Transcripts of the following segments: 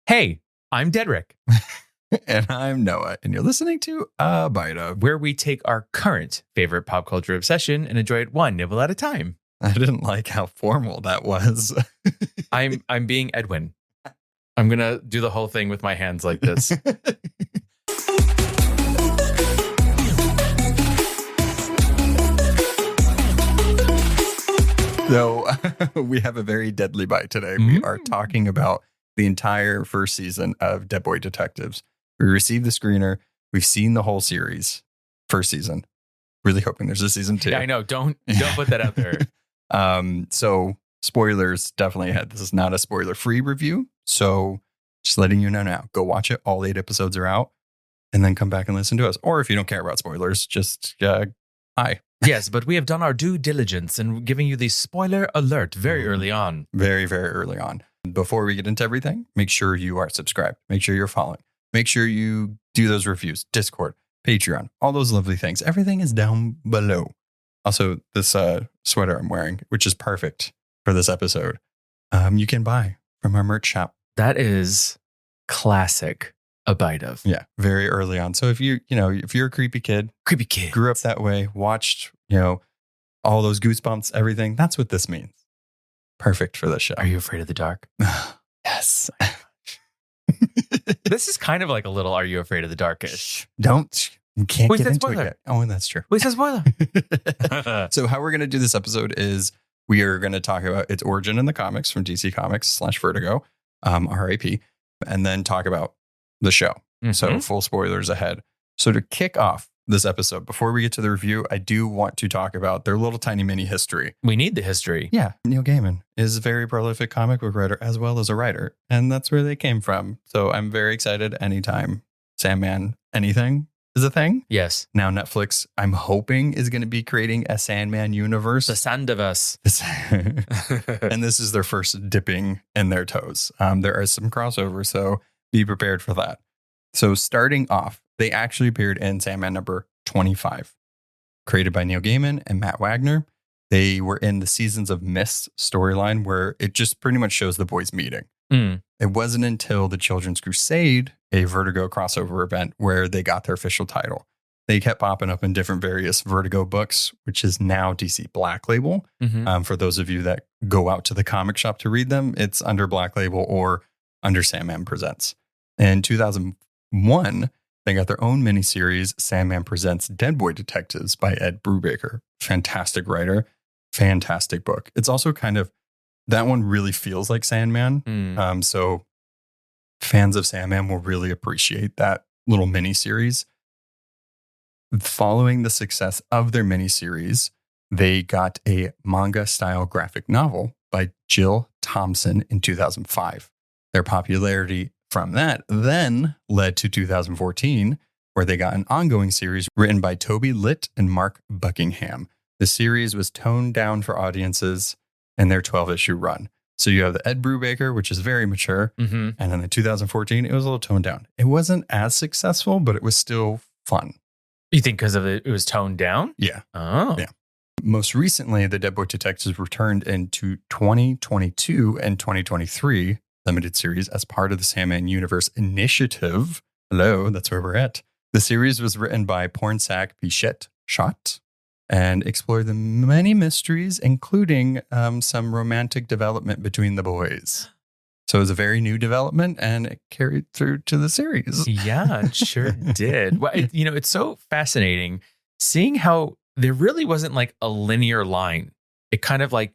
Hey, I'm Dedrick, And I'm Noah, and you're listening to A Bite Of. where we take our current favorite pop culture obsession and enjoy it one nibble at a time. I didn't like how formal that was. I'm being Edwin. I'm gonna do the whole thing with my hands like this. So we have a very deadly bite today. We are talking about the entire first season of Dead Boy Detectives. We received the screener. We've seen the whole series, first season. Really hoping there's a season 2. Yeah, I know. Don't put that out there. So spoilers definitely ahead. This is not a spoiler-free review. So just letting you know now, go watch it. All 8 episodes are out, and then come back and listen to us. Or if you don't care about spoilers, just hi. Yes, but we have done our due diligence in giving you the spoiler alert very early on. Very, very early on. Before we get into everything, make sure you are subscribed. Make sure you're following. Make sure you do those reviews, Discord, Patreon, all those lovely things. Everything is down below. Also, this sweater I'm wearing, which is perfect for this episode, you can buy from our merch shop. That is classic A Bite Of. Yeah, very early on. So if you're a creepy kid, grew up that way, watched, all those goosebumps, everything, that's what this means. Perfect for this show. Are you afraid of the dark? Yes. This is kind of like a little Are You Afraid of the Dark-ish. You can't Wait, get that's into it spoiler. yet. Oh, and that's true. Wait, it's a spoiler. So how we're going to do this episode is we are going to talk about its origin in the comics from DC Comics /Vertigo, RIP, and then talk about the show. So full spoilers ahead. So to kick off this episode, before we get to the review, I do want to talk about their little tiny mini history. We need the history. Yeah, Neil Gaiman is a very prolific comic book writer as well as a writer, and that's where they came from. So I'm very excited anytime Sandman anything is a thing. Yes. Now Netflix, I'm hoping, is going to be creating a Sandman universe. The Sandavus. And this is their first dipping in their toes. There are some crossovers, so be prepared for that. So starting off, they actually appeared in Sandman number 25, created by Neil Gaiman and Matt Wagner. They were in the Seasons of Mist storyline, where it just pretty much shows the boys meeting. It wasn't until the Children's Crusade, a Vertigo crossover event, where they got their official title. They kept popping up in different various Vertigo books, which is now DC Black Label. For those of you that go out to the comic shop to read them, it's under Black Label or under Sandman Presents. In 2001, they got their own miniseries, Sandman Presents Dead Boy Detectives by Ed Brubaker. Fantastic writer, fantastic book. It's also that one really feels like Sandman. So fans of Sandman will really appreciate that little miniseries. Following the success of their miniseries, they got a manga-style graphic novel by Jill Thompson in 2005. Their popularity from that then led to 2014, where they got an ongoing series written by Toby Litt and Mark Buckingham. The series was toned down for audiences in their 12-issue run. So you have the Ed Brubaker, which is very mature, and then the 2014, it was a little toned down. It wasn't as successful, but it was still fun. You think because of it was toned down? Yeah. Oh. Yeah. Most recently, the Dead Boy Detectives returned into 2022 and 2023 limited series as part of the Sandman Universe Initiative. Hello, that's where we're at. The series was written by Pornsak Pichette Schott and explored the many mysteries, including some romantic development between the boys. So it was a very new development, and it carried through to the series. Yeah, it sure did. Well, it's so fascinating seeing how there really wasn't like a linear line. It kind of like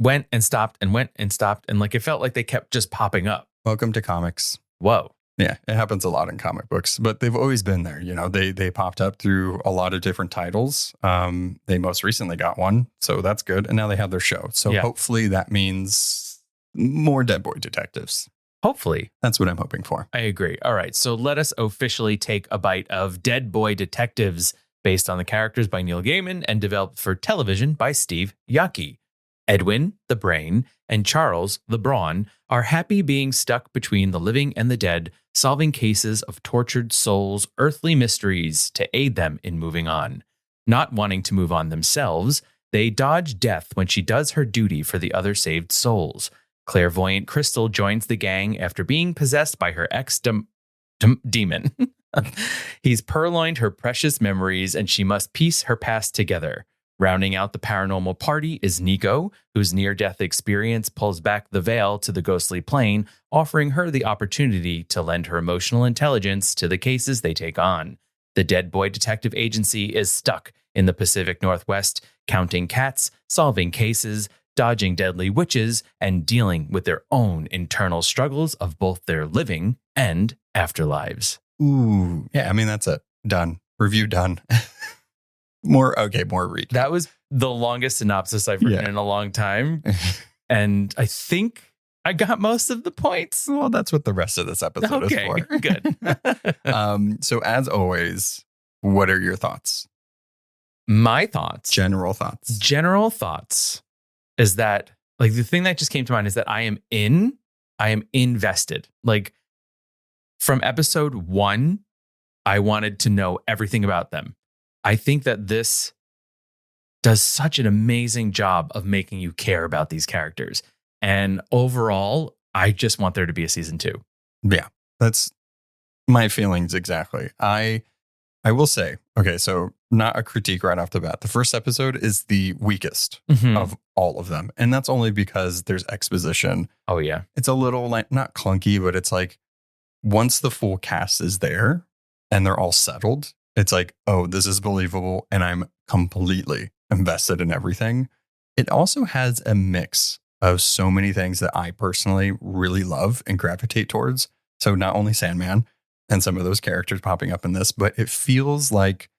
went and stopped and went and stopped. And like, it felt like they kept just popping up. Welcome to comics. Whoa. Yeah, it happens a lot in comic books, but they've always been there. They popped up through a lot of different titles. They most recently got one, so that's good. And now they have their show. So hopefully that means more Dead Boy Detectives. Hopefully. That's what I'm hoping for. I agree. All right. So let us officially take a bite of Dead Boy Detectives, based on the characters by Neil Gaiman and developed for television by Steve Yockey. Edwin, the brain, and Charles, the brawn, are happy being stuck between the living and the dead, solving cases of tortured souls' earthly mysteries to aid them in moving on. Not wanting to move on themselves, they dodge death when she does her duty for the other saved souls. Clairvoyant Crystal joins the gang after being possessed by her demon. He's purloined her precious memories, and she must piece her past together. Rounding out the paranormal party is Niko, whose near-death experience pulls back the veil to the ghostly plane, offering her the opportunity to lend her emotional intelligence to the cases they take on. The Dead Boy Detective Agency is stuck in the Pacific Northwest, counting cats, solving cases, dodging deadly witches, and dealing with their own internal struggles of both their living and afterlives. Ooh. Yeah, I mean, that's it. Done. Review done. More read. That was the longest synopsis I've written in a long time. And I think I got most of the points. Well, that's what the rest of this episode is for. Good. So as always, what are your thoughts? My thoughts. General thoughts is that, like, the thing that just came to mind is that I am invested. Like, from episode 1, I wanted to know everything about them. I think that this does such an amazing job of making you care about these characters. And overall, I just want there to be a season 2. Yeah, that's my feelings exactly. I will say, okay, so not a critique right off the bat. The first episode is the weakest of all of them. And that's only because there's exposition. Oh, yeah. It's a little, like, not clunky, but it's like once the full cast is there and they're all settled, it's like, oh, this is believable, and I'm completely invested in everything. It also has a mix of so many things that I personally really love and gravitate towards. So not only Sandman and some of those characters popping up in this, but it feels like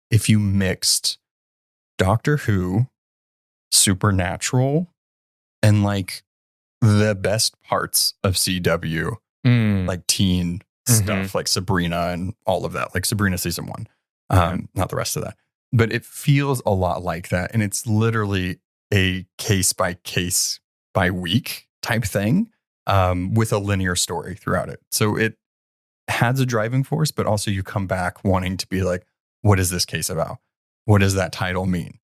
if you mixed Doctor Who, Supernatural, and like the best parts of CW, like teen stuff, like Sabrina and all of that, like Sabrina season 1. Not the rest of that, but it feels a lot like that. And it's literally a case by case by week type thing, with a linear story throughout it. So it has a driving force, but also you come back wanting to be like, what is this case about? What does that title mean?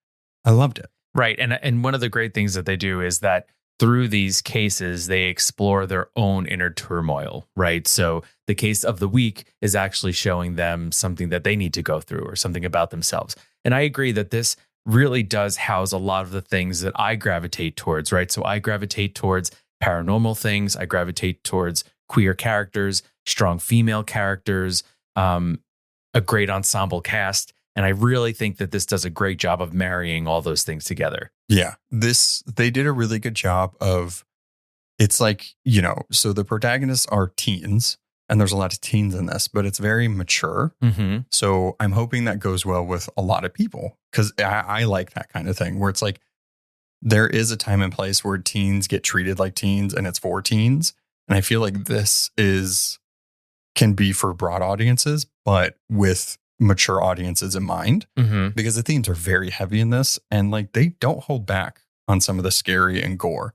I loved it. Right. And one of the great things that they do is that through these cases, they explore their own inner turmoil, right? So the case of the week is actually showing them something that they need to go through or something about themselves. And I agree that this really does house a lot of the things that I gravitate towards, right? So I gravitate towards paranormal things. I gravitate towards queer characters, strong female characters, a great ensemble cast. And I really think that this does a great job of marrying all those things together. Yeah, they did a really good job of, it's like, so the protagonists are teens, and there's a lot of teens in this, but it's very mature. So I'm hoping that goes well with a lot of people, because I like that kind of thing where it's like, there is a time and place where teens get treated like teens and it's for teens. And I feel like this can be for broad audiences, but with mature audiences in mind, because the themes are very heavy in this, and like they don't hold back on some of the scary and gore,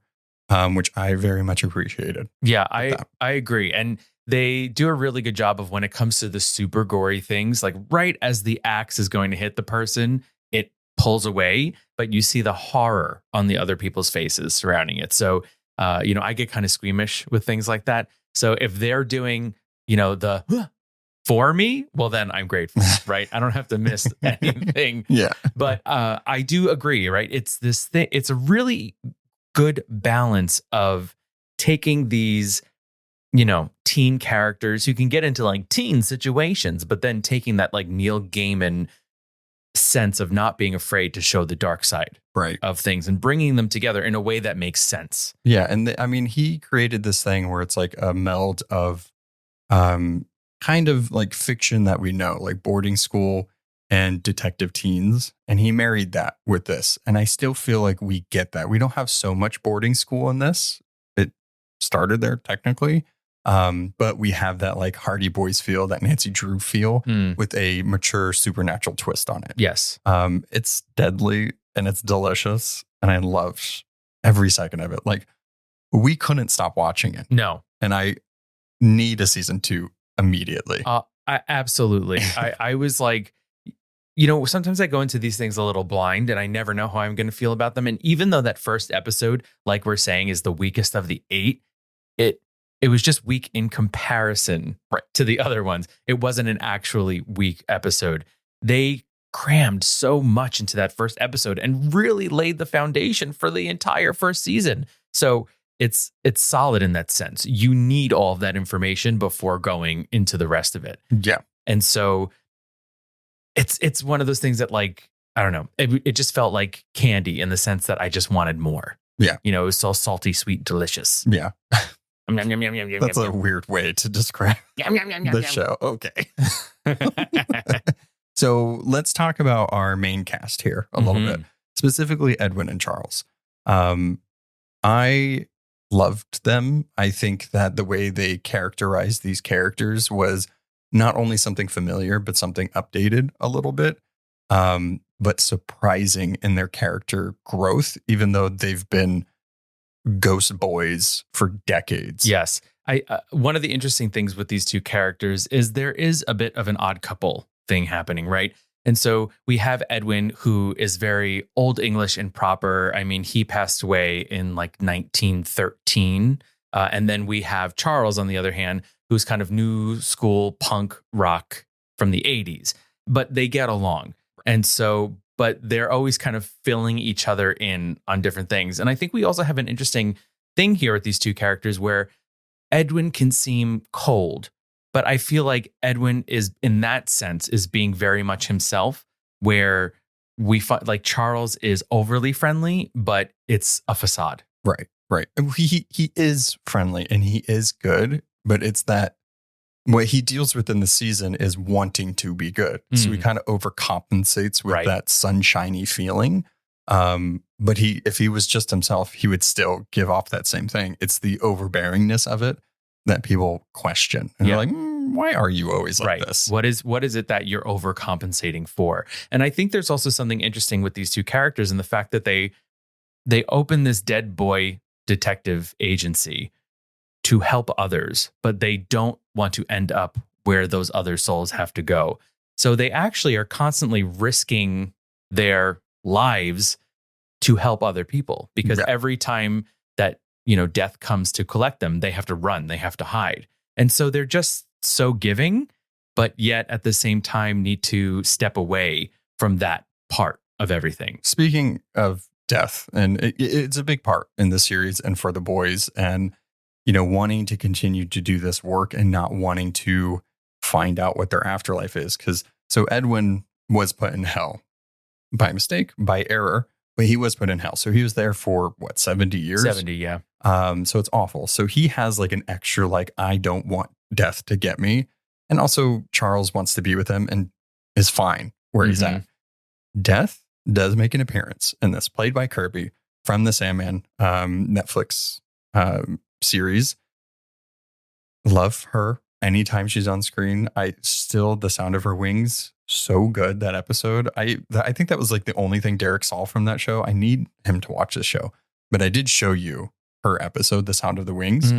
which I very much appreciated. Yeah, I agree. And they do a really good job of when it comes to the super gory things, like right as the axe is going to hit the person, it pulls away, but you see the horror on the other people's faces surrounding it. So, I get kind of squeamish with things like that. So if they're doing, the for me, well, then I'm grateful, right? I don't have to miss anything. Yeah. But I do agree, right? It's this thing. It's a really good balance of taking these, teen characters who can get into like teen situations, but then taking that like Neil Gaiman sense of not being afraid to show the dark side of things and bringing them together in a way that makes sense. Yeah. And he created this thing where it's like a meld of kind of like fiction that we know, like boarding school and detective teens. And he married that with this. And I still feel like we get that. We don't have so much boarding school in this. It started there technically. But we have that like Hardy Boys feel, that Nancy Drew feel with a mature supernatural twist on it. Yes. It's deadly and it's delicious. And I love every second of it. Like, we couldn't stop watching it. No. And I need a season 2 immediately. Absolutely. I was like, sometimes I go into these things a little blind and I never know how I'm going to feel about them. And even though that first episode, like we're saying, is the weakest of the 8, it was just weak in comparison to the other ones. It wasn't an actually weak episode. They crammed so much into that first episode and really laid the foundation for the entire first season. So it's solid in that sense. You need all of that information before going into the rest of it. Yeah. And so it's one of those things that, like, I don't know, it just felt like candy in the sense that I just wanted more. Yeah. It was so salty, sweet, delicious. Yeah. That's a weird way to describe the show. Okay. So let's talk about our main cast here a little bit, specifically Edwin and Charles. I loved them. I think that the way they characterized these characters was not only something familiar, but something updated a little bit, but surprising in their character growth, even though they've been ghost boys for decades. Yes. One of the interesting things with these two characters is there is a bit of an odd couple thing happening, right? And so we have Edwin, who is very old English and proper. I mean, he passed away in like 1913. And then we have Charles, on the other hand, who's kind of new school punk rock from the 80s, but they get along. And so, but they're always kind of filling each other in on different things. And I think we also have an interesting thing here with these two characters where Edwin can seem cold, but I feel like Edwin is, in that sense, is being very much himself, where we find like Charles is overly friendly, but it's a facade. Right. He is friendly and he is good, but it's that what he deals with in the season is wanting to be good. So he kind of overcompensates with that sunshiny feeling. But if he was just himself, he would still give off that same thing. It's the overbearingness of it that people question. And they're like, why are you always like this? What is it that you're overcompensating for? And I think there's also something interesting with these two characters and the fact that they open this dead boy detective agency to help others, but they don't want to end up where those other souls have to go. So they actually are constantly risking their lives to help other people, because every time that, death comes to collect them, they have to run, they have to hide. And so they're just so giving, but yet at the same time need to step away from that part of everything. Speaking of death, and it's a big part in the series and for the boys, and wanting to continue to do this work and not wanting to find out what their afterlife is. So Edwin was put in hell by mistake, by error, but he was put in hell. So he was there for 70 years? 70, yeah. So it's awful. So he has like an extra, I don't want death to get me. And also Charles wants to be with him and is fine where he's at. Death does make an appearance in this, played by Kirby from the Sandman Netflix series. Love her anytime she's on screen. The sound of her wings, so good, that episode. I think that was like the only thing Derek saw from that show. I need him to watch this show, but I did show you her episode, The Sound of the Wings.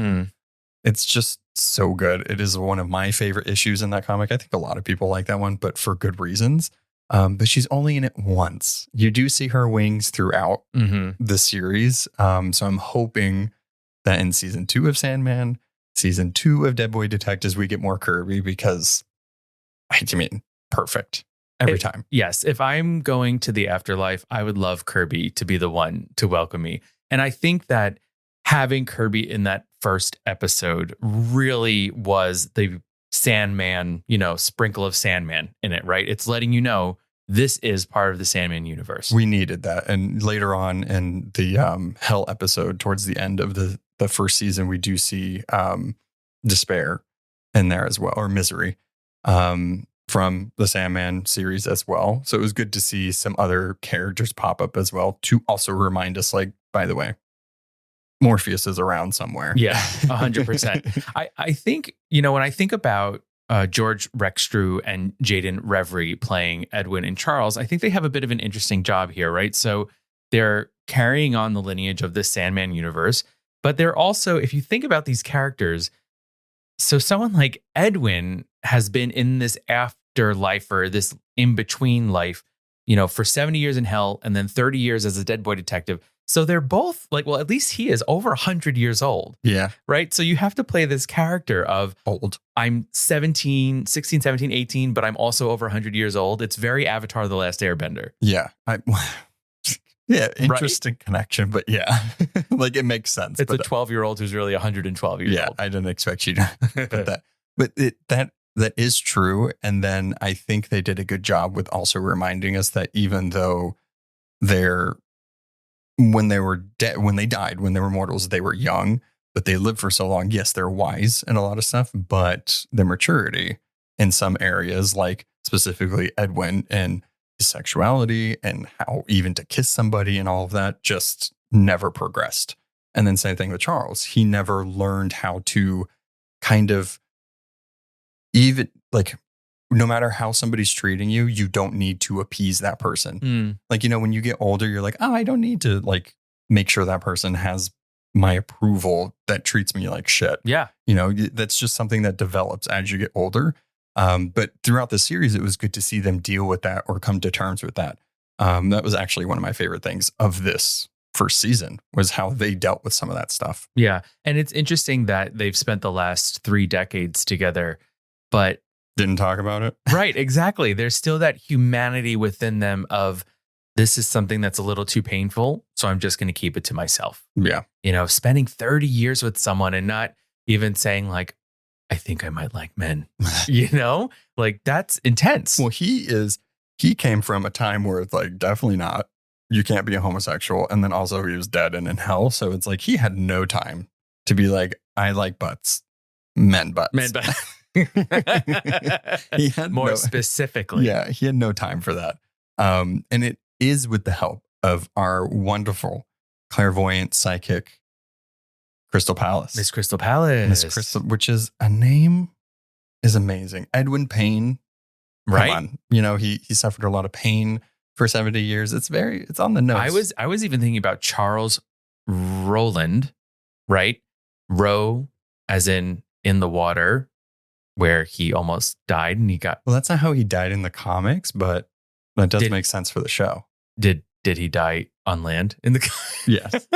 It's just so good. It is one of my favorite issues in that comic. I think a lot of people like that one, but for good reasons. But she's only in it once. You do see her wings throughout the series. So I'm hoping that in season 2 of Sandman, season 2 of Dead Boy Detectives, we get more Kirby, because perfect every time. Yes. If I'm going to the afterlife, I would love Kirby to be the one to welcome me. And I think that having Kirby in that first episode really was the Sandman, sprinkle of Sandman in it, right? It's letting you know this is part of the Sandman universe. We needed that. And later on in the Hell episode, towards the end of the first season, we do see Despair in there as well, or Misery, from the Sandman series as well. So it was good to see some other characters pop up as well, to also remind us, by the way, Morpheus is around somewhere. Yeah, 100%. I think, when I think about George Rextrew and Jaden Reverie playing Edwin and Charles, I think they have a bit of an interesting job here, right? So they're carrying on the lineage of the Sandman universe, but they're also, if you think about these characters, so someone like Edwin has been in this afterlife or this in-between life, for 70 years in hell and then 30 years as a dead boy detective. So they're both like, well, at least he is over 100 years old. Yeah. Right. So you have to play this character of Old. I'm 16, 17, 18, but I'm also over 100 years old. It's very Avatar: The Last Airbender. Yeah. Interesting connection, but yeah, like it makes sense. It's a 12-year-old who's really 112 years old. I didn't expect you to put that. But that is true. And then I think they did a good job with also reminding us that even though when they died, when they were mortals, they were young, but they lived for so long. Yes, they're wise in a lot of stuff, but their maturity in some areas, like specifically Edwin and his sexuality and how even to kiss somebody and all of that, just never progressed. And then same thing with Charles. He never learned how to kind of even like, no matter how somebody's treating you, you don't need to appease that person. Like, when you get older, you're like, oh, I don't need to like make sure that person has my approval that treats me like shit. Yeah. That's just something that develops as you get older. But throughout the series, it was good to see them deal with that or come to terms with that. That was actually one of my favorite things of this first season was how they dealt with some of that stuff. Yeah. And it's interesting that they've spent the last 3 decades together, but didn't talk about it. Right, exactly. There's still that humanity within them of this is something that's a little too painful, so I'm just going to keep it to myself. Yeah. Spending 30 years with someone and not even saying like, I think I might like men, like that's intense. Well, he came from a time where it's like, definitely not. You can't be a homosexual. And then also he was dead and in hell. So it's like, he had no time to be like, I like butts, men butts. Men butts. He had more specifically. Yeah, he had no time for that. And it is with the help of our wonderful clairvoyant psychic Crystal Palace. Miss Crystal Palace. Miss Crystal, which is a name is amazing. Edwin Payne. Right. Come on. He suffered a lot of pain for 70 years. It's on the nose. I was even thinking about Charles Rowland, right? Row as in the water, where he almost died and he got... Well, that's not how he died in the comics, but that does make sense for the show. Did he die on land in the... Yes.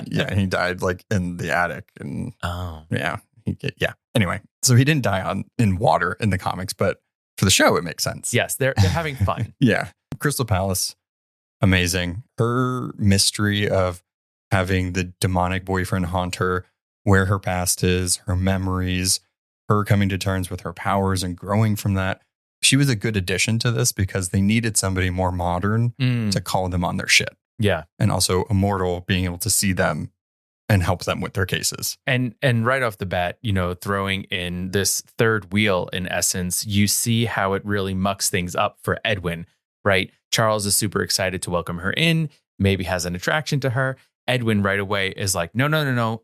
Yeah, he died like in the attic. And yeah. Anyway, so he didn't die in water in the comics, but for the show, it makes sense. Yes, they're having fun. Yeah. Crystal Palace, amazing. Her mystery of having the demonic boyfriend haunt her, where her past is, her memories, her coming to terms with her powers and growing from that. She was a good addition to this because they needed somebody more modern to call them on their shit. Yeah. And also immortal, being able to see them and help them with their cases. And right off the bat, throwing in this third wheel, in essence, you see how it really mucks things up for Edwin, right? Charles is super excited to welcome her in, maybe has an attraction to her. Edwin right away is like, no,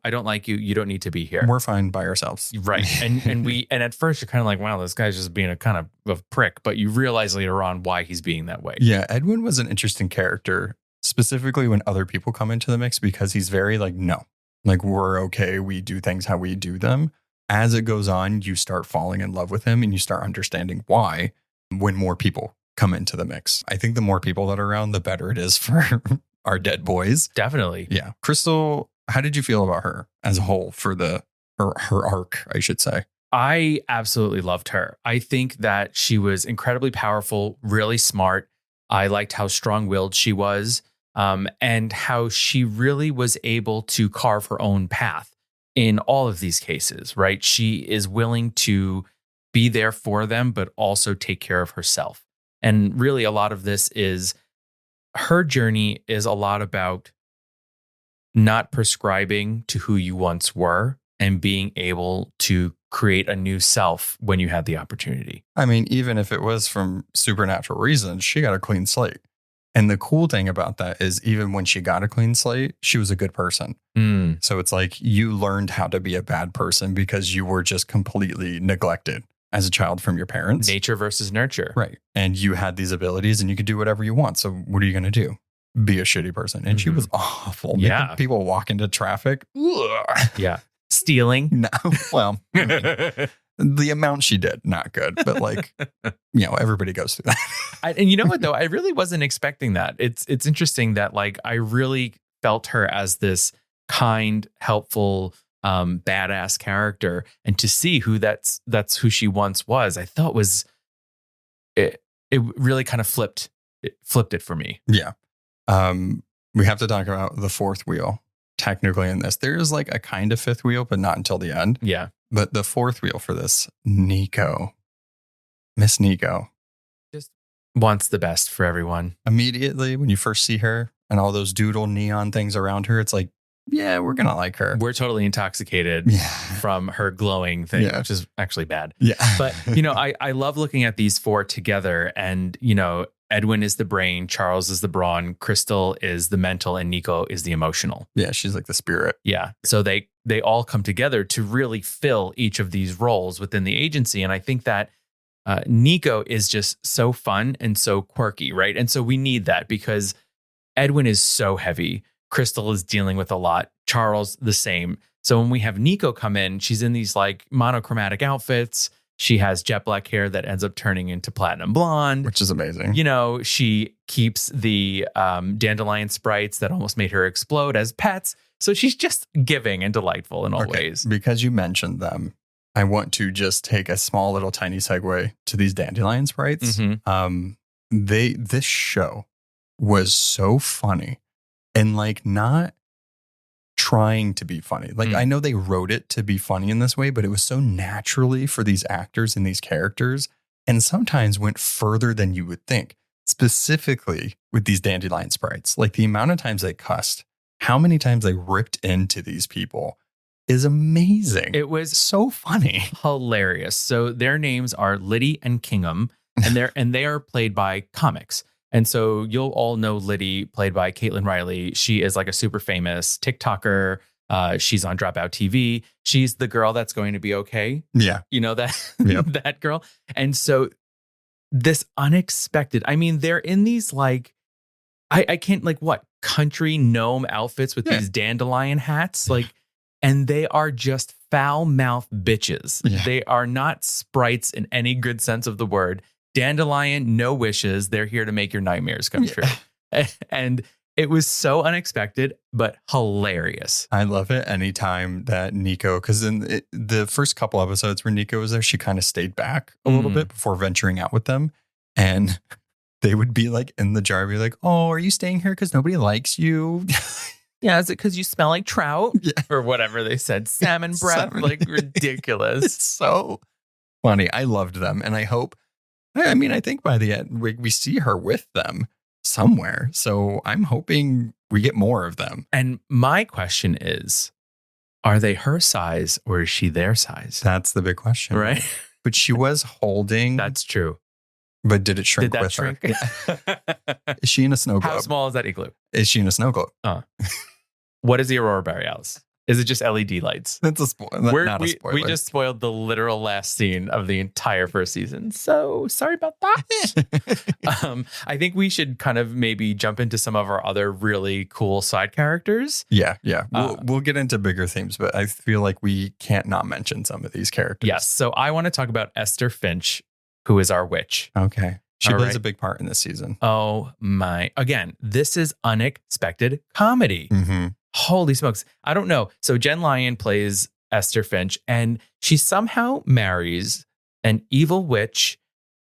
I don't like you. You don't need to be here. We're fine by ourselves. Right. And at first you're kind of like, wow, this guy's just being a kind of a prick, but you realize later on why he's being that way. Yeah. Edwin was an interesting character, specifically when other people come into the mix, because he's very like, no, like we're okay. We do things how we do them. As it goes on, you start falling in love with him and you start understanding why when more people come into the mix. I think the more people that are around, the better it is for our dead boys. Definitely. Yeah. Crystal, how did you feel about her as a whole for her arc, I should say? I absolutely loved her. I think that she was incredibly powerful, really smart. I liked how strong-willed she was, and how she really was able to carve her own path in all of these cases, right? She is willing to be there for them, but also take care of herself. And really a lot of this is her journey is a lot about not prescribing to who you once were and being able to create a new self when you had the opportunity. I mean, even if it was from supernatural reasons, she got a clean slate. And the cool thing about that is even when she got a clean slate, she was a good person. So it's like you learned how to be a bad person because you were just completely neglected as a child from your parents. Nature versus nurture. Right. And you had these abilities and you could do whatever you want. So what are you going to do? Be a shitty person. And she was awful. Yeah. Making people walk into traffic. Ugh. Yeah. Stealing. No. Well, The amount she did, not good. But like, everybody goes through that. And you know what, though? I really wasn't expecting that. It's interesting that like I really felt her as this kind, helpful, badass character. And to see who that's who she once was, I thought was it really kind of flipped it for me. Yeah. We have to talk about the fourth wheel. Technically in this, there is like a kind of fifth wheel, but not until the end. Yeah. But the fourth wheel for this, Niko. Miss Niko. Just wants the best for everyone. Immediately when you first see her and all those doodle neon things around her, it's like, yeah, we're going to like her. We're totally intoxicated from her glowing thing, which is actually bad. Yeah. But, I love looking at these four together and, Edwin is the brain, Charles is the brawn, Crystal is the mental, and Niko is the emotional. Yeah, she's like the spirit. Yeah. So they all come together to really fill each of these roles within the agency. And I think that Niko is just so fun and so quirky, right? And so we need that because Edwin is so heavy. Crystal is dealing with a lot. Charles, the same. So when we have Niko come in, she's in these like monochromatic outfits. She has jet black hair that ends up turning into platinum blonde, which is amazing. She keeps the dandelion sprites that almost made her explode as pets. So she's just giving and delightful in all ways. Because you mentioned them, I want to just take a small little tiny segue to these dandelion sprites. Mm-hmm. This show was so funny and like not trying to be funny. Like I know they wrote it to be funny in this way, but it was so naturally for these actors and these characters and sometimes went further than you would think, specifically with these dandelion sprites. Like the amount of times they cussed, how many times they ripped into these people is amazing. It was so funny. Hilarious. So their names are Liddy and Kingham, and they are played by comics. And so you'll all know Liddy, played by Caitlin Riley. She is like a super famous TikToker. She's on Dropout TV. She's the girl that's going to be okay. Yeah. You know that, that girl. And so this unexpected, they're in these like, I can't like what country gnome outfits with these dandelion hats. Like, and they are just foul mouth bitches. Yeah. They are not sprites in any good sense of the word. Dandelion, no wishes. They're here to make your nightmares come true. And it was so unexpected, but hilarious. I love it anytime that Niko, because in the first couple episodes where Niko was there, she kind of stayed back a little bit before venturing out with them. And they would be like in the jar, be like, oh, are you staying here because nobody likes you? Yeah, is it because you smell like trout? Yeah. Or whatever they said. Salmon breath, like ridiculous. It's so funny. I loved them. And I hope, I think by the end, we see her with them somewhere. So I'm hoping we get more of them. And my question is, are they her size or is she their size? That's the big question. Right? But she was holding. That's true. But did it shrink with shrink? her? Is she in a snow globe? How small is that igloo? Is she in a snow globe? What is the Aurora Borealis? Is it just LED lights? That's a spoiler. Not a spoiler. We just spoiled the literal last scene of the entire first season. So sorry about that. I think we should kind of maybe jump into some of our other really cool side characters. Yeah. We'll get into bigger themes, but I feel like we can't not mention some of these characters. Yes. So I want to talk about Esther Finch, who is our witch. Okay. She plays a big part in this season. Oh my. Again, this is unexpected comedy. Mm-hmm. Holy smokes. I don't know. So Jen Lyon plays Esther Finch, and she somehow marries an evil witch,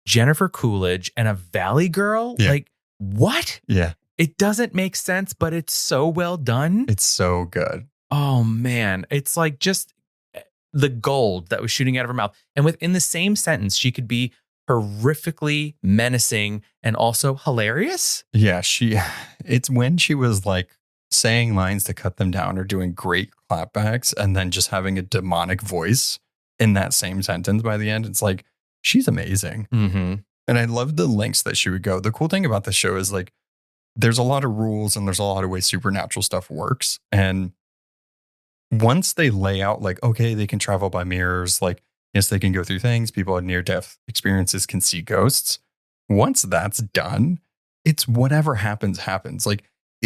Jennifer Coolidge, and a valley girl. Yeah. Like, what? Yeah. It doesn't make sense, but it's so well done. It's so good. Oh, man. It's like just the gold that was shooting out of her mouth. And within the same sentence, she could be horrifically menacing and also hilarious. Yeah. It's when she was like, saying lines to cut them down or doing great clapbacks and then just having a demonic voice in that same sentence by the end. It's like, she's amazing. Mm-hmm. And I love the lengths that she would go. The cool thing about the show is like, there's a lot of rules and there's a lot of ways supernatural stuff works. And once they lay out like, okay, they can travel by mirrors. Like, yes, they can go through things. People with near-death experiences can see ghosts. Once that's done, it's whatever happens. Like,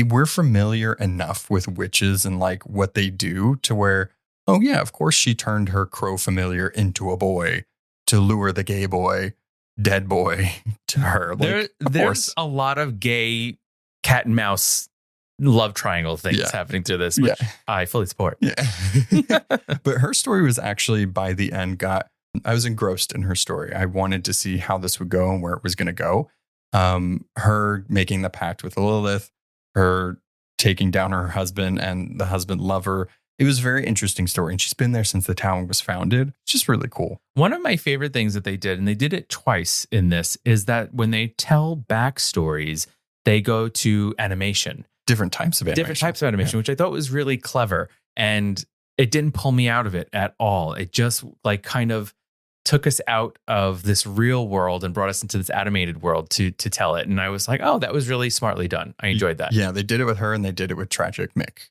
we're familiar enough with witches and like what they do to where Oh, yeah, of course she turned her crow familiar into a boy to lure the gay boy, dead boy to her. Like, there's a lot of gay cat and mouse love triangle things happening through this, which I fully support. Yeah. But her story was actually, by the end, I was engrossed in her story. I wanted to see how this would go and where it was going to go. Her making the pact with Lilith, her taking down her husband and the husband lover. It was a very interesting story. And she's been there since the town was founded. It's just really cool. One of my favorite things that they did, and they did it twice in this, is that when they tell backstories, they go to animation. Different types of animation. Which I thought was really clever. And it didn't pull me out of it at all. It just like kind of took us out of this real world and brought us into this animated world to tell it. And I was like, oh, that was really smartly done. I enjoyed that. Yeah, they did it with her and they did it with Tragic Mick,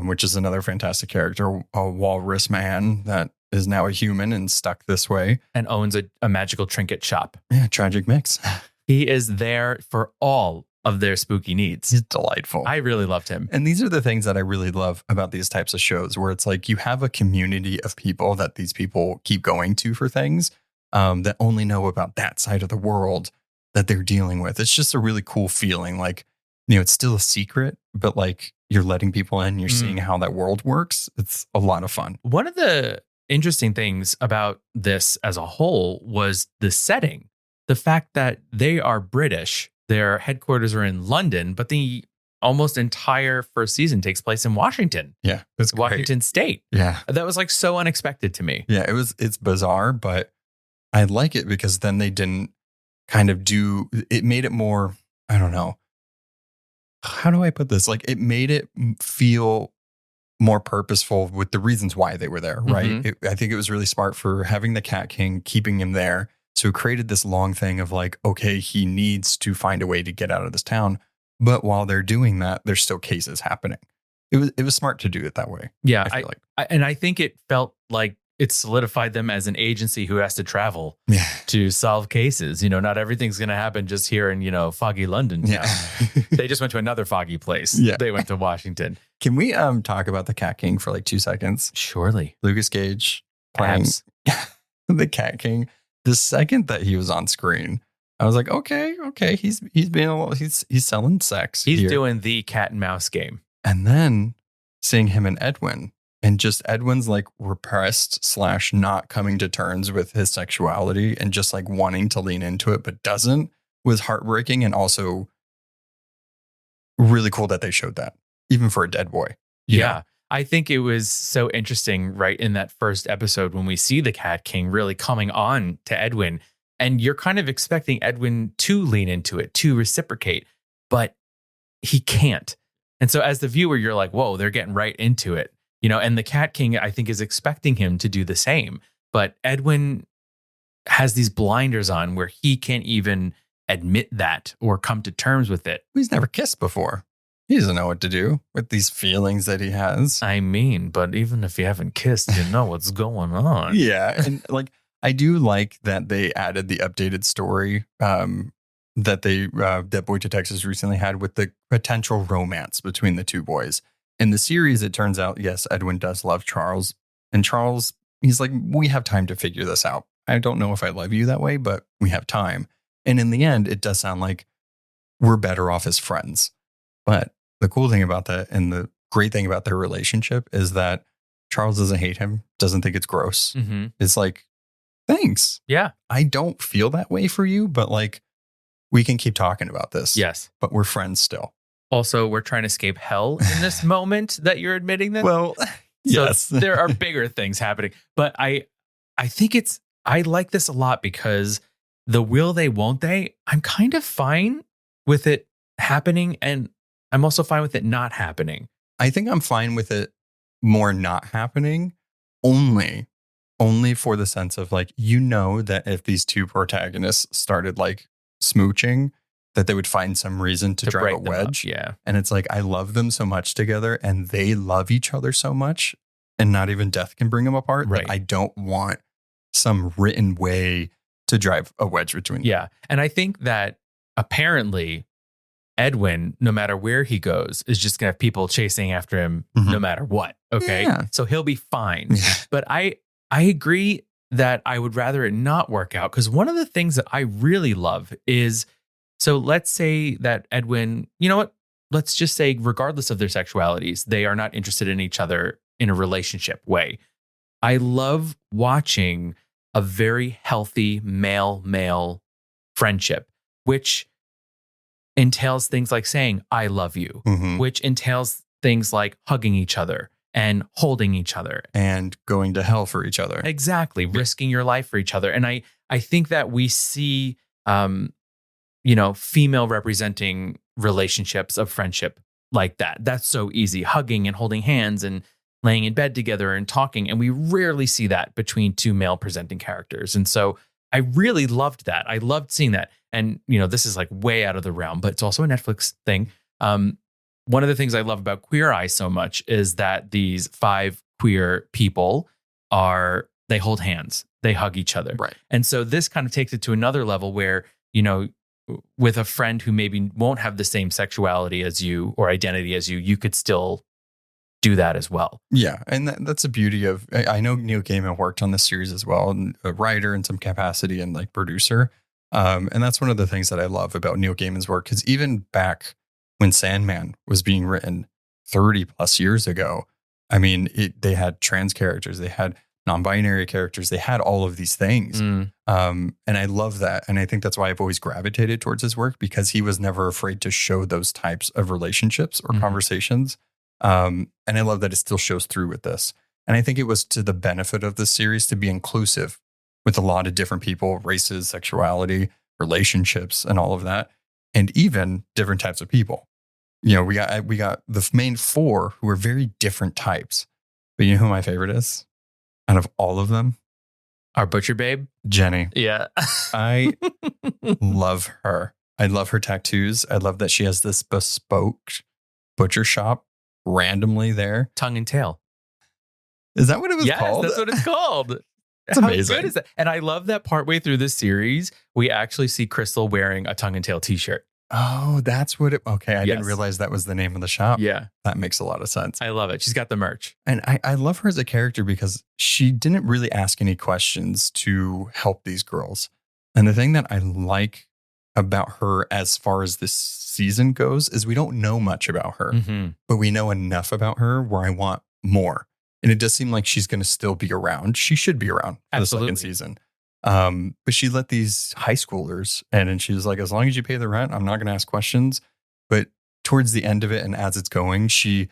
which is another fantastic character, a walrus man that is now a human and stuck this way. And owns a magical trinket shop. Yeah, Tragic Mix. He is there for all of their spooky needs. He's delightful. I really loved him. And these are the things that I really love about these types of shows, where it's like you have a community of people that these people keep going to for things that only know about that side of the world that they're dealing with. It's just a really cool feeling. Like, it's still a secret, but like you're letting people in, you're seeing how that world works. It's a lot of fun. One of the interesting things about this as a whole was the setting. The fact that they are British. Their headquarters are in London, but the almost entire first season takes place in Washington. Yeah, it's Washington State. Yeah, that was like so unexpected to me. Yeah, it's bizarre, but I like it because then they didn't kind of do. It made it more. I don't know. How do I put this? Like, it made it feel more purposeful with the reasons why they were there. Right. I think it was really smart for having the Cat King, keeping him there. So it created this long thing of like, okay, he needs to find a way to get out of this town. But while they're doing that, there's still cases happening. It was smart to do it that way. Yeah. I think it felt like it solidified them as an agency who has to travel to solve cases. Not everything's going to happen just here in, foggy London. Yeah. They just went to another foggy place. Yeah. They went to Washington. Can we talk about the Cat King for like 2 seconds? Surely. Lucas Gage playing the Cat King. The second that he was on screen, I was like, okay, he's selling sex. He's doing the cat and mouse game. And then seeing him and Edwin, and just Edwin's like repressed / not coming to terms with his sexuality and just like wanting to lean into it but doesn't, was heartbreaking, and also really cool that they showed that, even for a dead boy. Yeah. I think it was so interesting, right, in that first episode when we see the Cat King really coming on to Edwin, and you're kind of expecting Edwin to lean into it, to reciprocate, but he can't. And so as the viewer, you're like, whoa, they're getting right into it. And the Cat King, I think, is expecting him to do the same. But Edwin has these blinders on where he can't even admit that or come to terms with it. He's never kissed before. He doesn't know what to do with these feelings that he has. I mean, but even if you haven't kissed, you know what's going on. Yeah. And like, I do like that they added the updated story that Dead Boy Detectives recently had with the potential romance between the two boys. In the series, it turns out, yes, Edwin does love Charles. And Charles, he's like, we have time to figure this out. I don't know if I love you that way, but we have time. And in the end, it does sound like we're better off as friends. But the cool thing about that, and the great thing about their relationship, is that Charles doesn't hate him, doesn't think it's gross. Mm-hmm. It's like, thanks. Yeah. I don't feel that way for you, but like, we can keep talking about this. Yes. But we're friends still. Also, we're trying to escape hell in this moment that you're admitting this. Well, yes. So there are bigger things happening. But I think I like this a lot because the will they, won't they, I'm kind of fine with it happening. And I'm also fine with it not happening. I think I'm fine with it more not happening only for the sense of like, that if these two protagonists started like smooching, that they would find some reason to drive a wedge. Yeah. And it's like, I love them so much together and they love each other so much, and not even death can bring them apart. Right. That I don't want some written way to drive a wedge between them. Yeah. And I think that apparently Edwin, no matter where he goes, is just going to have people chasing after him no matter what. Okay. Yeah. So he'll be fine. Yeah. But I agree that I would rather it not work out, because one of the things that I really love is, so let's say that Edwin, you know what? Let's just say, regardless of their sexualities, they are not interested in each other in a relationship way. I love watching a very healthy male-male friendship, which entails things like saying, I love you, which entails things like hugging each other and holding each other. And going to hell for each other. Exactly. Risking your life for each other. And I think that we see, female representing relationships of friendship like that. That's so easy. Hugging and holding hands and laying in bed together and talking. And we rarely see that between two male presenting characters. And so I really loved that. I loved seeing that. And, this is like way out of the realm, but it's also a Netflix thing. One of the things I love about Queer Eye so much is that these 5 queer people they hold hands, they hug each other. Right. And so this kind of takes it to another level where, with a friend who maybe won't have the same sexuality as you or identity as you, you could still do that as well. Yeah. And that's the beauty of, I know Neil Gaiman worked on this series as well, and a writer in some capacity and like producer. And that's one of the things that I love about Neil Gaiman's work, because even back when Sandman was being written 30 plus years ago, I mean, they had trans characters, they had non-binary characters, they had all of these things. And I love that. And I think that's why I've always gravitated towards his work, because he was never afraid to show those types of relationships or conversations. And I love that it still shows through with this. And I think it was to the benefit of the series to be inclusive with a lot of different people, races, sexuality, relationships, and all of that. And even different types of people. We got the main 4 who are very different types. But you know who my favorite is? Out of all of them? Our butcher babe? Jenny. Yeah. I love her. I love her tattoos. I love that she has this bespoke butcher shop randomly there. Tongue and tail. Is that what it was called? Yes, that's what it's called. It's amazing. How good is that? And I love that partway through this series, we actually see Crystal wearing a tongue and tail t-shirt. Oh, that's what okay. I didn't realize that was the name of the shop. Yeah. That makes a lot of sense. I love it. She's got the merch. And I love her as a character because she didn't really ask any questions to help these girls. And the thing that I like about her as far as this season goes is we don't know much about her, but we know enough about her where I want more. And it does seem like she's going to still be around. She should be around for the second season. But she let these high schoolers and she was like, as long as you pay the rent, I'm not going to ask questions. But towards the end of it and as it's going, she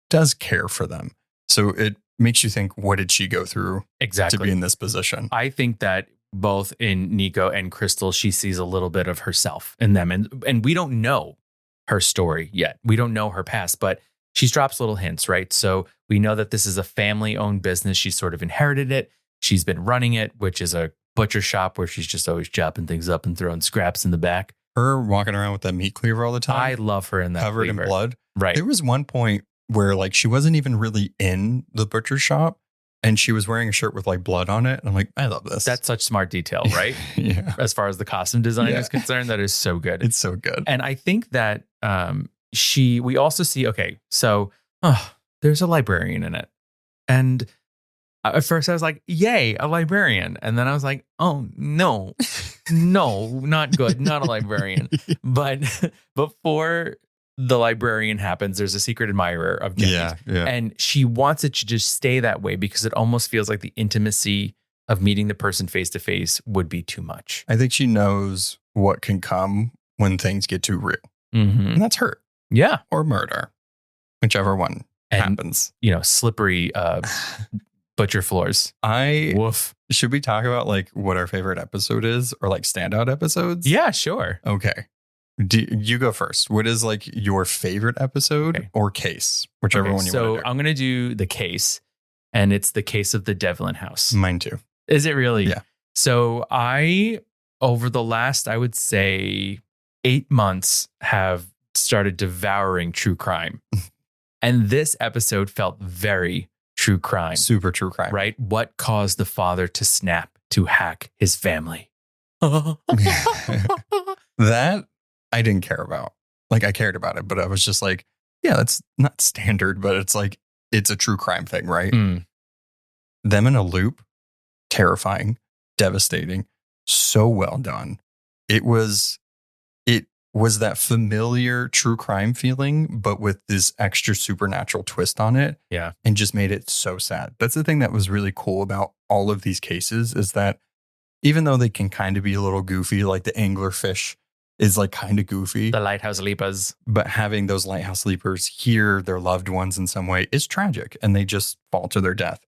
does care for them. So it makes you think, what did she go through to be in this position? I think that both in Niko and Crystal, she sees a little bit of herself in them. And we don't know her story yet. We don't know her past, but she drops little hints, right? So we know that this is a family-owned business. She sort of inherited it. She's been running it, which is a butcher shop where she's just always chopping things up and throwing scraps in the back. Her walking around with that meat cleaver all the time. I love her in that covered cleaver. In blood. Right. There was one point where like she wasn't even really in the butcher shop and she was wearing a shirt with like blood on it. And I'm like, I love this. That's such smart detail, right? Yeah. As far as the costume design is concerned, that is so good. It's so good. And I think that we also see, there's a librarian in it. And at first I was like, yay, a librarian. And then I was like, oh, no, not good. Not a librarian. But before the librarian happens, there's a secret admirer of Jenny's. Yeah. And she wants it to just stay that way because it almost feels like the intimacy of meeting the person face to face would be too much. I think she knows what can come when things get too real. And that's hurt. Yeah. Or murder. Whichever one happens. Slippery butcher floors. Woof. Should we talk about like what our favorite episode is or like standout episodes? Yeah, sure. Okay. You go first. What is like your favorite episode or case? Whichever one you want to do. So I'm going to do the case, and it's the case of the Devlin house. Mine too. Is it really? Yeah. So over the last, I would say 8 months, have started devouring true crime. And this episode felt very true crime. Super true crime. Right? What caused the father to snap to hack his family? That I didn't care about. Like I cared about it, but I was just like, yeah, that's not standard, but it's like, it's a true crime thing, right? Mm. Them in a loop, terrifying, devastating, so well done. It was that familiar true crime feeling, but with this extra supernatural twist on it. Yeah. And just made it so sad. That's the thing that was really cool about all of these cases is that even though they can kind of be a little goofy, like the anglerfish is like kind of goofy. The lighthouse leapers. But having those lighthouse leapers hear their loved ones in some way is tragic and they just fall to their death.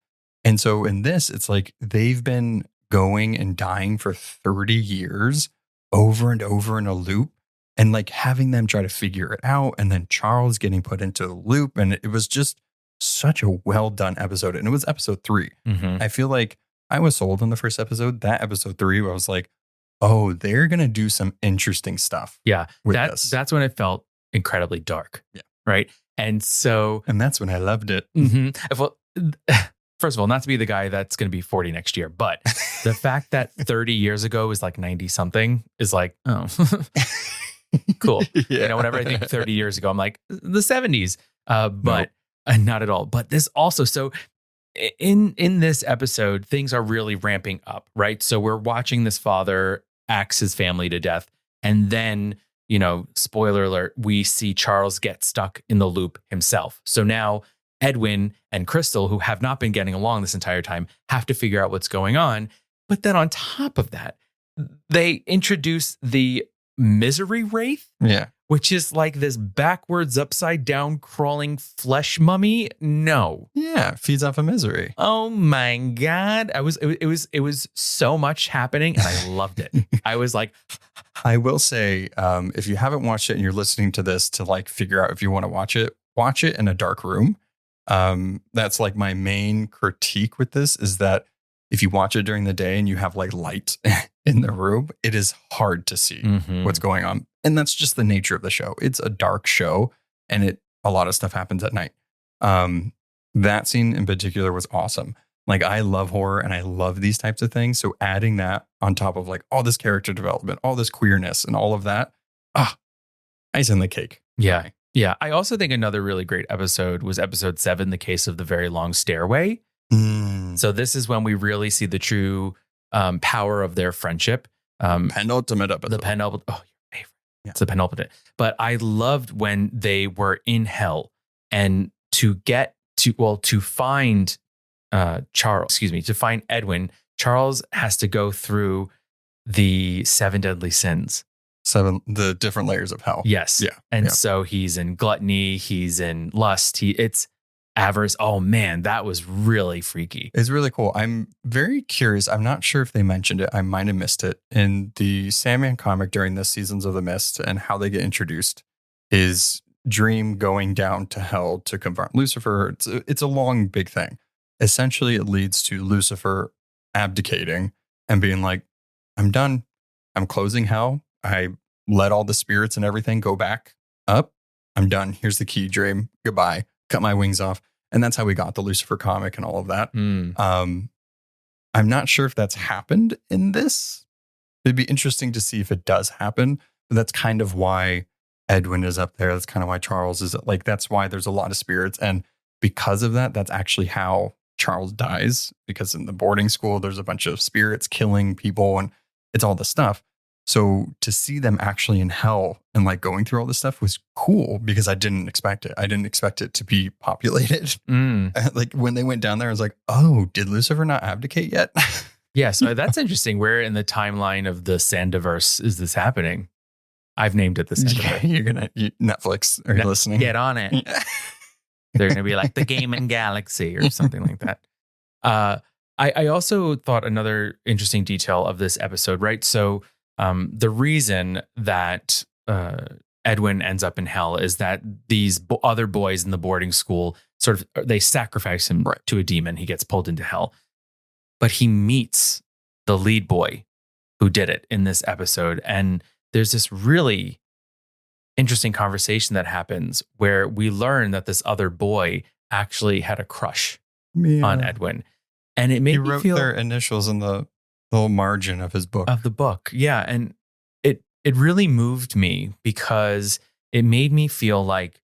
And so in this, it's like they've been going and dying for 30 years over and over in a loop. And like having them try to figure it out, and then Charles getting put into the loop. And it was just such a well done episode. And it was episode 3. Mm-hmm. I feel like I was sold on the first episode. That episode 3, I was like, oh, they're going to do some interesting stuff. Yeah. With this. That's when it felt incredibly dark. Yeah. Right. And so. And that's when I loved it. Mm-hmm. Well, first of all, not to be the guy that's going to be 40 next year, but the fact that 30 years ago is like 90 something is like, oh. Cool. Yeah. You know, whenever I think 30 years ago, I'm like the 70s, but not at all. But this also, so in this episode, things are really ramping up, right? So we're watching this father axe his family to death. And then, you know, spoiler alert, we see Charles get stuck in the loop himself. So now Edwin and Crystal, who have not been getting along this entire time, have to figure out what's going on. But then on top of that, they introduce the misery wraith, which is like this backwards, upside down, crawling flesh mummy. No, feeds off of misery. Oh my god! It was so much happening, and I loved it. I was like, I will say, if you haven't watched it and you're listening to this to like figure out if you want to watch it in a dark room. That's like my main critique with this is that if you watch it during the day and you have like light in the room, it is hard to see what's going on. And that's just the nature of the show. It's a dark show and a lot of stuff happens at night. That scene in particular was awesome. Like I love horror and I love these types of things. So adding that on top of like all this character development, all this queerness and all of that, icing the cake. Yeah. Yeah. I also think another really great episode was episode 7, The Case of the Very Long Stairway. So this is when we really see the true power of their friendship. Penultimate episode. The penultimate. Oh, your favorite. Yeah. It's the penultimate. But I loved when they were in hell and to find to find Edwin, Charles has to go through the 7 deadly sins. 7, the different layers of hell. Yes. Yeah. And so he's in gluttony, he's in lust, it's avarice. Oh man, that was really freaky. It's really cool. I'm very curious. I'm not sure if they mentioned it. I might have missed it. In the Sandman comic during the Seasons of the Mist and how they get introduced is Dream going down to hell to confront Lucifer. It's a long, big thing. Essentially, it leads to Lucifer abdicating and being like, I'm done. I'm closing hell. I let all the spirits and everything go back up. I'm done. Here's the key, Dream. Goodbye. Cut my wings off. And that's how we got the Lucifer comic and all of that. I'm not sure if that's happened in this. It'd be interesting to see if it does happen. But that's kind of why Edwin is up there. That's kind of why Charles is like, that's why there's a lot of spirits. And because of that, that's actually how Charles dies. Because in the boarding school, there's a bunch of spirits killing people and it's all the stuff. So to see them actually in hell and like going through all this stuff was cool because I didn't expect it. I didn't expect it to be populated. Like when they went down there, I was like, oh, did Lucifer not abdicate yet? Yeah, so that's interesting. Where in the timeline of the Sandiverse is this happening? I've named it the Sandiverse. Netflix, are you listening? Get on it. They're going to be like the Gaiman Galaxy or something like that. I also thought another interesting detail of this episode, right? So the reason that Edwin ends up in hell is that these other boys in the boarding school they sacrifice him to a demon. He gets pulled into hell, but he meets the lead boy who did it in this episode. And there's this really interesting conversation that happens where we learn that this other boy actually had a crush on Edwin. And it made me feel their initials in the little margin of his book. Of the book. Yeah. And it really moved me because it made me feel like,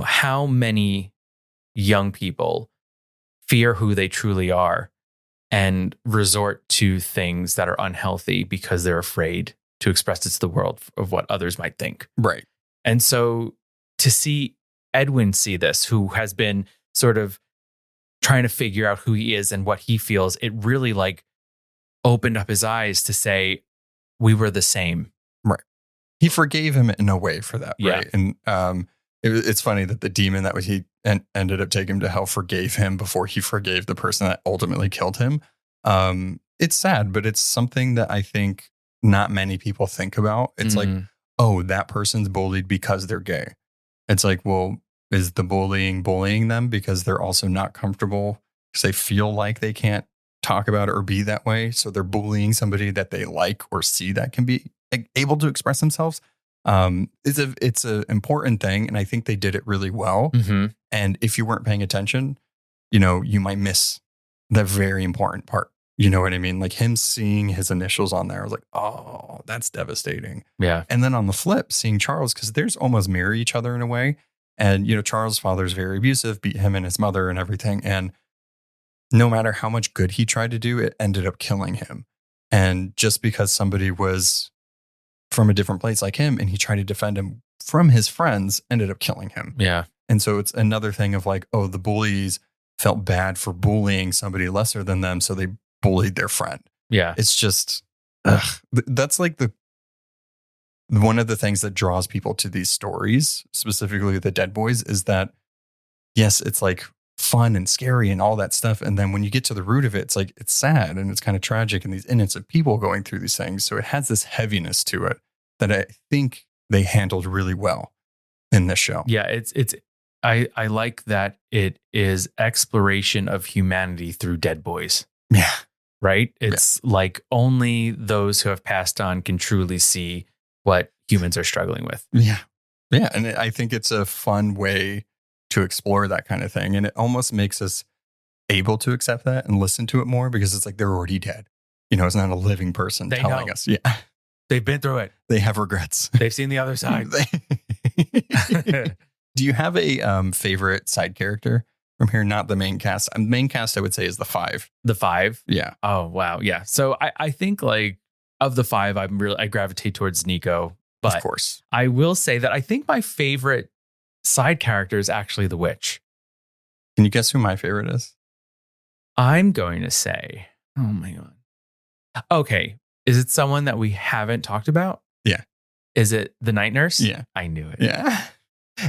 how many young people fear who they truly are and resort to things that are unhealthy because they're afraid to express it to the world of what others might think. Right. And so to see Edwin see this, who has been sort of trying to figure out who he is and what he feels, it really like opened up his eyes to say, we were the same. Right. He forgave him in a way for that. Yeah. Right. And it's funny that the demon that he ended up taking him to hell forgave him before he forgave the person that ultimately killed him. It's sad, but it's something that I think not many people think about. It's like, oh, that person's bullied because they're gay. It's like, well, is the bullying them because they're also not comfortable because they feel like they can't talk about it or be that way? So they're bullying somebody that they like or see that can be able to express themselves. It's a important thing, and I think they did it really well. Mm-hmm. And if you weren't paying attention, you might miss the very important part. You know what I mean? Like him seeing his initials on there, I was like, oh, that's devastating. Yeah. And then on the flip, seeing Charles, because theirs almost mirror each other in a way. And, Charles' father's very abusive, beat him and his mother and everything. And no matter how much good he tried to do, it ended up killing him. And just because somebody was from a different place like him and he tried to defend him from his friends, ended up killing him. Yeah. And so it's another thing of like, oh, the bullies felt bad for bullying somebody lesser than them, so they bullied their friend. Yeah. It's just, that's like one of the things that draws people to these stories, specifically the Dead Boys, is that, yes, it's like fun and scary and all that stuff. And then when you get to the root of it, it's like, it's sad and it's kind of tragic and these innocent people going through these things. So it has this heaviness to it that I think they handled really well in this show. Yeah. I like that it is exploration of humanity through Dead Boys. Yeah. Right? It's like only those who have passed on can truly see what humans are struggling with. Yeah. Yeah. And I think it's a fun way to explore that kind of thing. And it almost makes us able to accept that and listen to it more because it's like they're already dead. It's not a living person telling us. Yeah. They've been through it. They have regrets. They've seen the other side. Do you have a favorite side character from here? Not the main cast. Main cast, I would say, is the 5. The 5? Yeah. Oh, wow. Yeah. So I think like of the 5, I gravitate towards Niko. But of course, I will say that I think my favorite side character is actually the witch. Can you guess who my favorite is? I'm going to say, oh my God. Okay. Is it someone that we haven't talked about? Yeah. Is it the night nurse? Yeah. I knew it. Yeah.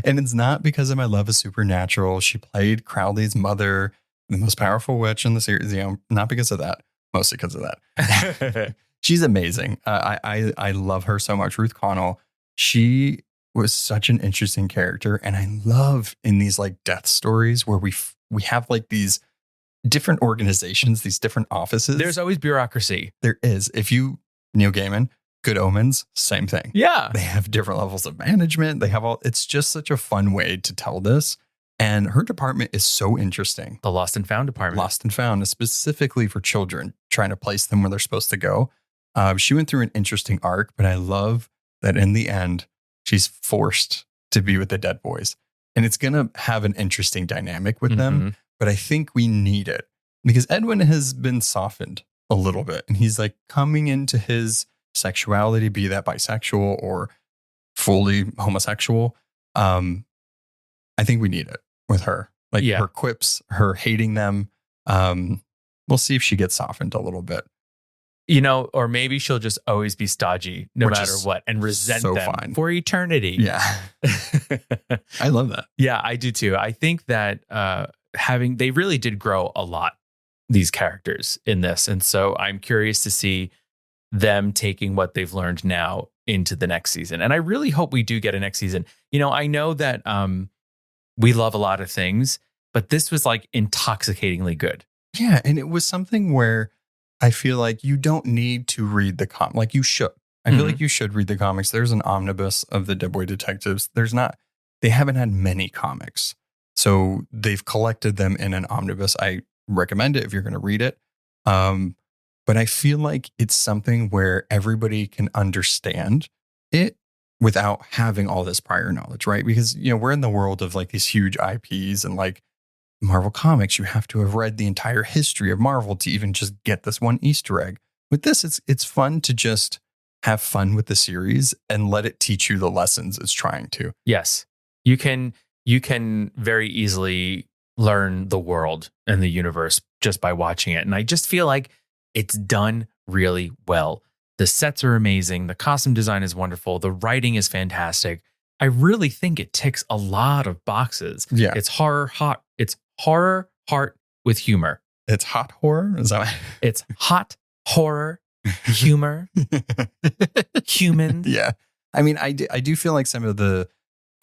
And it's not because of my love of Supernatural. She played Crowley's mother, the most powerful witch in the series. Not because of that, mostly because of that. She's amazing. I love her so much. Ruth Connell, she was such an interesting character. And I love in these like death stories where we have like these different organizations, these different offices. There's always bureaucracy. There is. Neil Gaiman, Good Omens, same thing. Yeah. They have different levels of management. It's just such a fun way to tell this. And her department is so interesting. The Lost and Found department. Lost and Found is specifically for children, trying to place them where they're supposed to go. She went through an interesting arc, but I love that in the end, she's forced to be with the Dead Boys. And it's going to have an interesting dynamic with them. But I think we need it because Edwin has been softened a little bit. And he's like coming into his sexuality, be that bisexual or fully homosexual. I think we need it with her. Like her quips, her hating them. We'll see if she gets softened a little bit. Or maybe she'll just always be stodgy no matter what and resent them for eternity. Yeah. I love that. Yeah, I do too. I think that they really did grow a lot, these characters in this. And so I'm curious to see them taking what they've learned now into the next season. And I really hope we do get a next season. I know that we love a lot of things, but this was like intoxicatingly good. Yeah. And it was something where I feel like you don't need to read the comic. Like you should. I feel like you should read the comics. There's an omnibus of the Dead Boy Detectives. They haven't had many comics. So they've collected them in an omnibus. I recommend it if you're going to read it. But I feel like it's something where everybody can understand it without having all this prior knowledge, right? Because, we're in the world of like these huge IPs and like Marvel Comics. You have to have read the entire history of Marvel to even just get this one Easter egg. With this, it's fun to just have fun with the series and let it teach you the lessons it's trying to. Yes. You can very easily learn the world and the universe just by watching it. And I just feel like it's done really well. The sets are amazing. The costume design is wonderful. The writing is fantastic. I really think it ticks a lot of boxes. Yeah. It's horror heart with humor. It's hot horror? Is that It's hot horror, humor, human. Yeah. I mean, I do feel like some of the,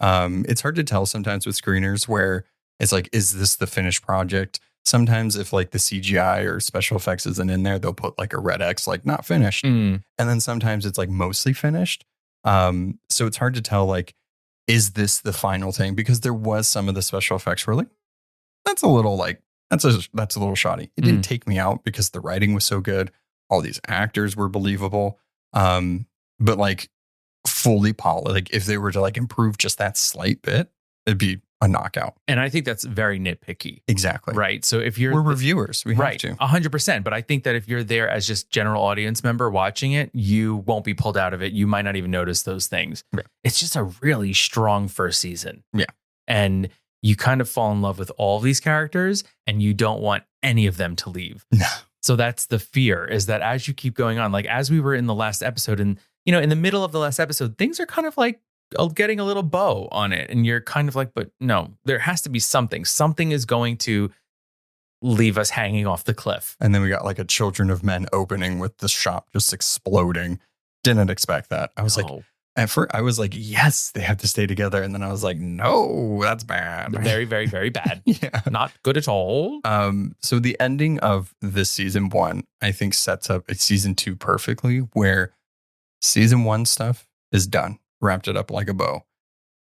it's hard to tell sometimes with screeners where it's like, is this the finished project? Sometimes if like the CGI or special effects isn't in there, they'll put like a red X, like not finished. And then sometimes it's like mostly finished. So it's hard to tell, like, is this the final thing? Because there was some of the special effects where like, that's a little little shoddy. It didn't take me out because the writing was so good. All these actors were believable. But like fully polished, like if they were to like improve just that slight bit, it'd be a knockout. And I think that's very nitpicky. Exactly. Right. So if we're reviewers, we have to. 100%. But I think that if you're there as just general audience member watching it, you won't be pulled out of it. You might not even notice those things. Yeah. It's just a really strong first season. Yeah. And you kind of fall in love with all these characters and you don't want any of them to leave. No. So that's the fear, is that as you keep going on, like as we were in the last episode and, in the middle of the last episode, things are kind of like getting a little bow on it. And you're kind of like, but no, there has to be something. Something is going to leave us hanging off the cliff. And then we got like a Children of Men opening with the shop just exploding. Didn't expect that. I was like, at first I was like, yes, they have to stay together. And then I was like, no, that's bad. Very, very, very bad. Yeah. Not good at all. So the ending of this season 1, I think sets up a season 2 perfectly, where season 1 stuff is done. Wrapped it up like a bow,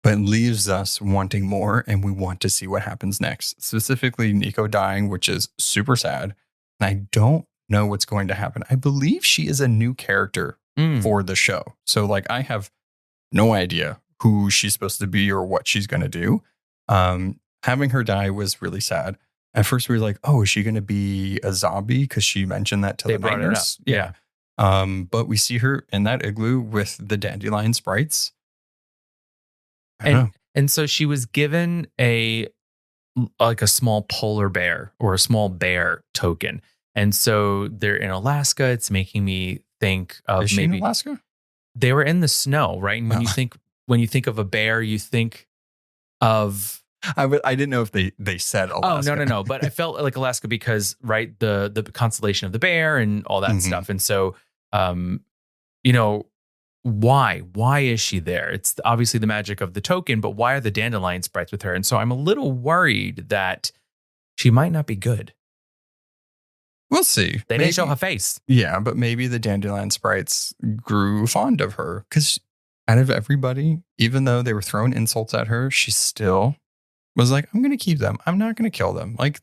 but leaves us wanting more, and we want to see what happens next. Specifically, Niko dying, which is super sad. And I don't know what's going to happen. I believe she is a new character for the show. So like, I have no idea who she's supposed to be or what she's going to do. Having her die was really sad. At first we were like, oh, is she going to be a zombie? Because she mentioned that to the miners. Yeah. But we see her in that igloo with the dandelion sprites. And so she was given a small polar bear or a small bear token. And so they're in Alaska. It's making me think of Is she in Alaska? They were in the snow, right? And when you think of a bear, you think of I didn't know if they said Alaska. Oh, no. But I felt like Alaska because, right, the constellation of the bear and all that stuff. And so, why is she there? It's obviously the magic of the token, but why are the dandelion sprites with her? And so I'm a little worried that she might not be good. We'll see. They didn't show her face. Yeah, but maybe the dandelion sprites grew fond of her because out of everybody, even though they were throwing insults at her, she still was like, I'm going to keep them. I'm not going to kill them. Like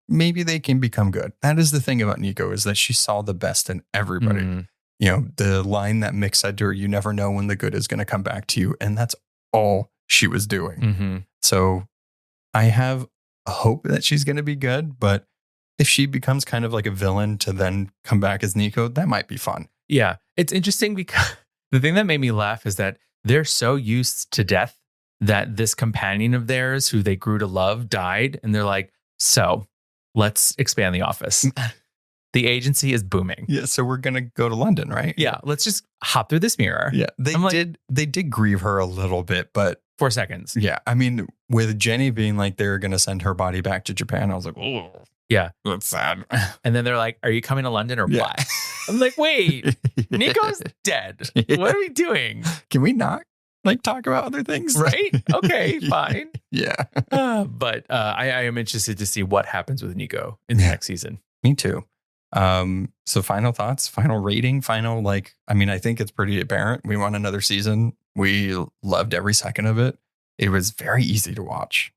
maybe they can become good. That is the thing about Niko, is that she saw the best in everybody. The line that Mick said to her, you never know when the good is going to come back to you. And that's all she was doing. So I have a hope that she's going to be good, but if she becomes kind of like a villain to then come back as Niko, that might be fun. Yeah. It's interesting because the thing that made me laugh is that they're so used to death that this companion of theirs who they grew to love died. And they're like, so let's expand the office. The agency is booming. Yeah. So we're going to go to London, right? Yeah. Let's just hop through this mirror. Yeah. They did grieve her a little bit, but 4 seconds. Yeah. I mean, with Jenny being like, they're going to send her body back to Japan, I was like, oh. Yeah. That's sad. And then they're like, are you coming to London or what? I'm like, wait, Niko's dead. What are we doing? Can we not talk about other things? Right? Okay, fine. Yeah. But I am interested to see what happens with Niko in the next season. Me too. So final thoughts, final rating, I think it's pretty apparent. We want another season. We loved every second of it. It was very easy to watch.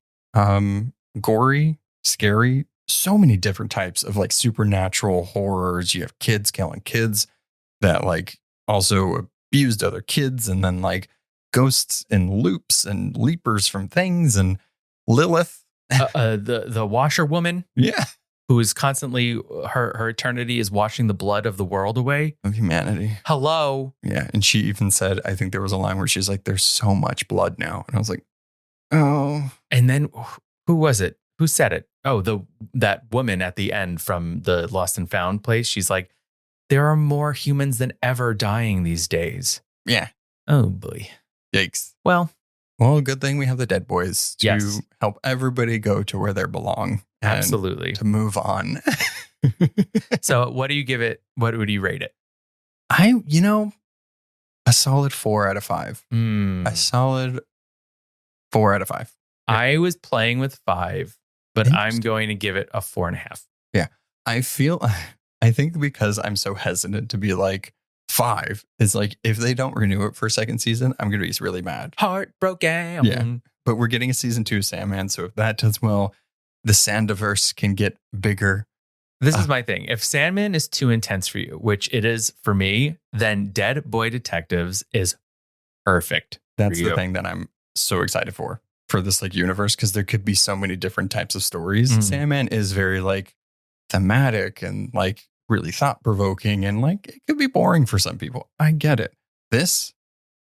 Gory, scary, so many different types of supernatural horrors. You have kids killing kids that also abused other kids. And then ghosts and loops and leapers from things and Lilith. The washerwoman. Yeah. Who is constantly, her eternity is washing the blood of the world away. Of humanity. Hello. Yeah. And she even said, I think there was a line where she's like, there's so much blood now. And I was like, oh. And then who was it? Who said it? Oh, that woman at the end from the Lost and Found place. She's like, there are more humans than ever dying these days. Yeah. Oh, boy. Yikes. Well, good thing we have the Dead Boys to help everybody go to where they belong. Absolutely. To move on. So what do you give it? What would you rate it? A solid 4 out of 5. A solid 4 out of 5. Yeah. I was playing with 5, but I'm going to give it a 4.5. Yeah. I think because I'm so hesitant to be like 5 is like, if they don't renew it for a second season, I'm going to be really mad. Heartbroken. Yeah. But we're getting a season 2 of Sandman. So if that does well, the Sandiverse can get bigger. This is my thing. If Sandman is too intense for you, which it is for me, then Dead Boy Detectives is perfect. That's the thing that I'm so excited for this like universe, because there could be so many different types of stories. Sandman is very like thematic and like really thought provoking, and like it could be boring for some people. I get it. This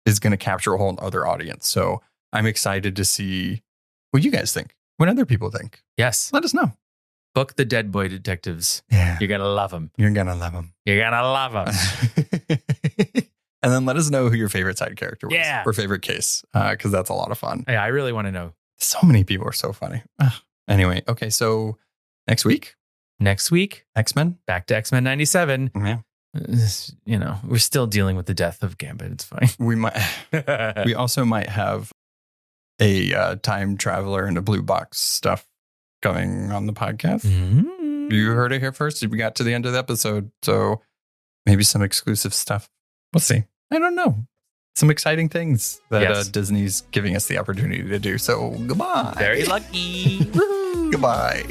is going to capture a whole other audience. So I'm excited to see what you guys think. What other people think. Yes. Let us know. Book the Dead Boy Detectives. Yeah. You're going to love them. You're going to love them. You're going to love them. And then let us know who your favorite side character was. Yeah. Or favorite case. Because that's a lot of fun. Yeah, I really want to know. So many people are so funny. Anyway, okay. So next week, X-Men. Back to X-Men 97. Yeah. We're still dealing with the death of Gambit. It's fine. We also might have a time traveler and a blue box stuff coming on the podcast. Mm-hmm. You heard it here first. We got to the end of the episode. So maybe some exclusive stuff. We'll see. I don't know. Some exciting things that Disney's giving us the opportunity to do. So goodbye. Very lucky. Goodbye.